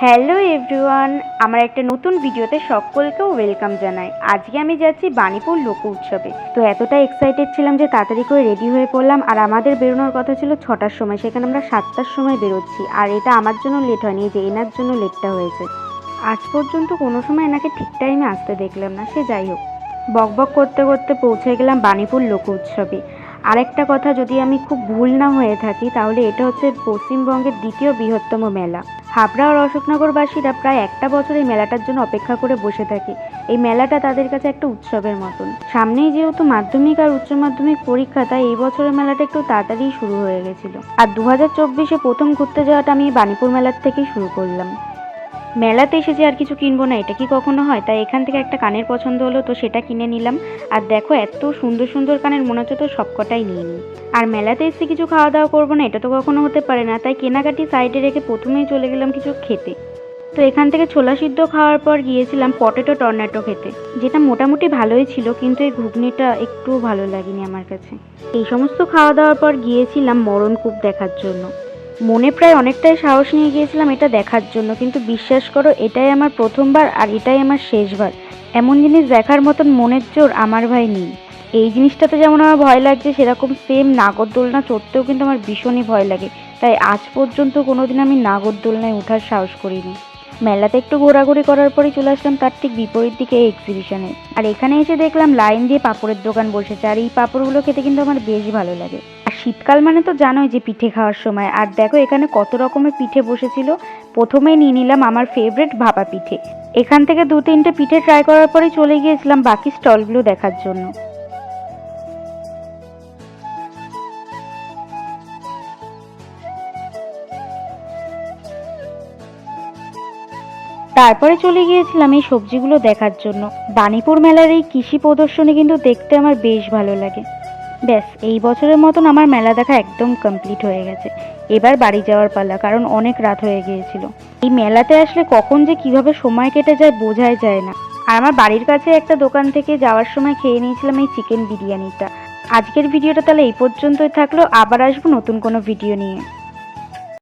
Hello everyone, আমার একটা নতুন ভিডিওতে সকলকেও ওয়েলকাম জানাই। আজকে আমি যাচ্ছি বাণীপুর লোক উৎসবে। তো এতটা এক্সাইটেড ছিলাম যে তাড়াতাড়ি করে রেডি হয়ে পড়লাম। আর আমাদের বেরোনোর কথা ছিল 6টার সময়, সেখানে আমরা 7টার সময় বেরোচ্ছি। আর এটা আমার জন্য লেট হয়নি, যে এনার জন্য লেটটা হয়েছে। আজ পর্যন্ত কোনো সময় এনাকে ঠিক টাইমে আসতে দেখলাম না। সে যাই হোক, বকবক করতে করতে পৌঁছে গেলাম বাণীপুর লোক উৎসবে। আরেকটা কথা, যদি আমি খুব ভুল না হয়ে থাকি, তাহলে এটা হচ্ছে পশ্চিমবঙ্গের দ্বিতীয় বৃহত্তম মেলা। হাবড়া আর অশোকনগরবাসীরা প্রায় একটা বছর এই মেলাটার জন্য অপেক্ষা করে বসে থাকে। এই মেলাটা তাদের কাছে একটা উৎসবের মতন। সামনেই যেহেতু মাধ্যমিক আর উচ্চ মাধ্যমিক পরীক্ষা, তাই এই বছরের মেলাটা একটু তাড়াতাড়ি শুরু হয়ে গেছিল। আর 2024-এ প্রথম ঘুরতে যাওয়াটা আমি বাণীপুর মেলার থেকেই শুরু করলাম। মেলাতে এসে যে আর কিছু কিনবো না, এটা কি কখনো হয়? তাই এখান থেকে একটা কানের পছন্দ হলো, তো সেটা কিনে নিলাম। আর দেখো, এত সুন্দর সুন্দর কানের, মনে হচ্ছে তো সবকটাই নিয়ে নিই। আর মেলাতে এসে কিছু খাওয়া দাওয়া করবো না, এটা তো কখনো হতে পারে না। তাই কেনাকাটি সাইডে রেখে প্রথমেই চলে গেলাম কিছু খেতে। তো এখান থেকে ছোলা সিদ্ধ খাওয়ার পর গিয়েছিলাম পটেটো টর্নেটো খেতে, যেটা মোটামুটি ভালোই ছিল, কিন্তু এই ঘুগনিটা একটুও ভালো লাগেনি আমার কাছে। এই সমস্ত খাওয়া দাওয়ার পর গিয়েছিলাম মরণকূপ দেখার জন্য। মনে প্রায় অনেকটাই সাহস নিয়ে গিয়েছিলাম এটা দেখার জন্য, কিন্তু বিশ্বাস করো, এটাই আমার প্রথমবার আর এটাই আমার শেষবার। এমন জিনিস দেখার মতন মনের জোর আমার ভাই নেই। এই জিনিসটাতে যেমন আমার ভয় লাগছে, সেরকম সেম নাগরদোলনা চড়তেও কিন্তু আমার ভীষণই ভয় লাগে। তাই আজ পর্যন্ত কোনোদিন আমি নাগরদোলনায় ওঠার সাহস করিনি। মেলাতে একটু ঘোরাঘুরি করার পরেই চলে আসলাম তার ঠিক বিপরীত দিকে এই এক্সিবিশনে। আর এখানে এসে দেখলাম লাইন দিয়ে পাঁপড়ের দোকান বসেছে, আর এই পাঁপড়গুলো খেতে কিন্তু আমার বেশ ভালো লাগে। আর শীতকাল মানে তো জানোই যে পিঠে খাওয়ার সময়। আর দেখো, এখানে কত রকমের পিঠে বসেছিল। প্রথমেই নিয়ে নিলাম আমার ফেভারিট ভাপা পিঠে। এখান থেকে 2-3টে পিঠে ট্রাই করার পরেই চলে গিয়েছিলাম বাকি স্টলগুলো দেখার জন্য। তারপরে চলে গিয়েছিলাম এই সবজিগুলো দেখার জন্য। বাণীপুর মেলার এই কৃষি প্রদর্শনী কিন্তু দেখতে আমার বেশ ভালো লাগে। ব্যাস, এই বছরের মতন আমার মেলা দেখা একদম কমপ্লিট হয়ে গেছে। এবার বাড়ি যাওয়ার পালা, কারণ অনেক রাত হয়ে গিয়েছিল। এই মেলাতে আসলে কখন যে কিভাবে সময় কেটে যায় বোঝাই যায় না। আর আমার বাড়ির কাছে একটা দোকান থেকে যাওয়ার সময় খেয়ে নিয়েছিলাম এই চিকেন বিরিয়ানিটা। আজকের ভিডিওটা তাহলে এই পর্যন্তই থাকলো। আবার আসবো নতুন কোনো ভিডিও নিয়ে।